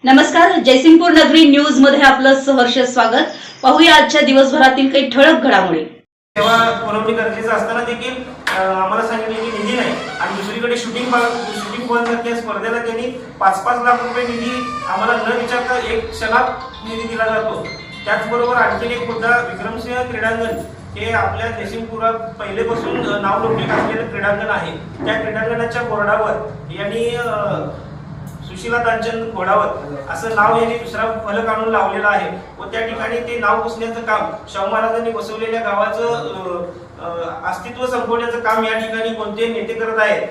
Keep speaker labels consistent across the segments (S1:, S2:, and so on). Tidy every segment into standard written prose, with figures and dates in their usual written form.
S1: नमस्कार, जयसिंगपूर नगरी न्यूज मध्ये आपलं सहर्ष स्वागत। पाहूया आजच्या दिवसभरातील काही ठळक घडामोडी।
S2: तेव्हा पुरवणी गरजेचं असताना देखील आम्हाला सांगितले की निधी नाही आणि दुसरीकडे शूटिंग बॉलसारख्या स्पर्धेला त्यांनी 5-5 लाख रुपये निधी आम्हाला न विचारता एक क्षणात निधी दिला जातो। त्याचबरोबर आणखी एक मुद्दा, विक्रमसिंह क्रीडांगण हे आपल्या जयसिंगपुरात पहिलेपासून नावलौकिक असलेले क्रीडांगण आहे। त्या क्रीडांगणाच्या बोर्डावर यांनी सुशीला कांचन घोडावत असं नाव यांनी दुसरा फलक आणून लावलेला आहे व त्या ठिकाणी ते नाव पुसण्याचं काम, शाहू महाराजांनी बसवलेल्या गावाचं अस्तित्व संपवण्याचं काम या ठिकाणी कोणते नेते करत आहेत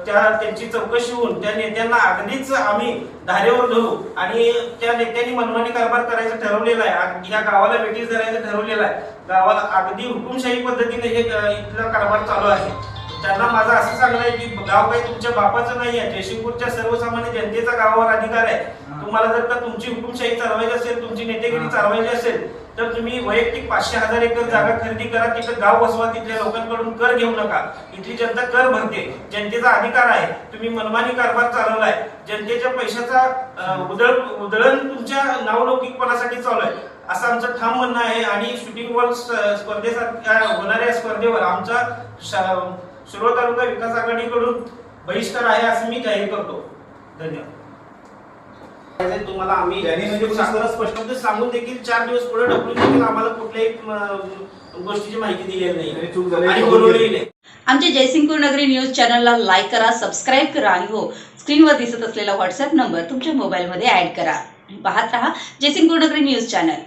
S2: त्यांची चौकशी होऊन त्या नेत्यांना अगदीच आम्ही धारेवर धरू आणि त्या नेत्यांनी मनमानी कारभार करायचं ठरवलेलं आहे। या गावाला वेटीस धरायचं ठरवलेलं आहे। गावाला अगदी हुकुमशाही पद्धतीने हे इथला कारभार चालू आहे। त्यांना माझं असं सांगणं आहे की गाव काही तुमच्या बापाचं नाही आहे, जयसिंगपूरच्या सर्वसामान्य जनतेचा गावावर अधिकार आहे। तुम्हाला जर का तुमची हुकुमशाही चालवायची असेल, तुमची नेतेगिरी चालवायची असेल तर तुम्ही वैयक्तिक 500,000 एकर जागा खरेदी करा, तिथे गाव बसवा, तिथल्या लोकांकडून कर घेऊ नका। इथली जनता कर भरते, जनतेचा अधिकार आहे। तुम्ही मनमानी कारभार चालवलाय, जनतेच्या पैशाचा उधळण तुमच्या नावलौकिकपणासाठी चालू आहे असं आमचं ठाम म्हणणं आहे। आणि शूटिंग बॉल स्पर्धेसारख्या होणाऱ्या स्पर्धेवर आमचा शिरोळ तालुका विकास आघाडीकडून बहिष्कार आहे असं मी जाहीर करतो। धन्यवाद। तुम्हाला आम्ही स्पष्ट सांगून देखील 4 दिवस पुढे ढकलून देखील आम्हाला कुठल्याही गोष्टीची माहिती दिलेली नाही आणि बोलवलेली नाही।
S1: आमच्या जयसिंगपूर नगरी न्यूज चॅनलला लाईक करा, सबस्क्राईब करा आणि हो, स्क्रीनवर दिसत असलेला व्हॉट्सअप नंबर तुमच्या मोबाईलमध्ये ऍड करा। पाहत रहा जयसिंगपूर नगरी न्यूज चॅनल।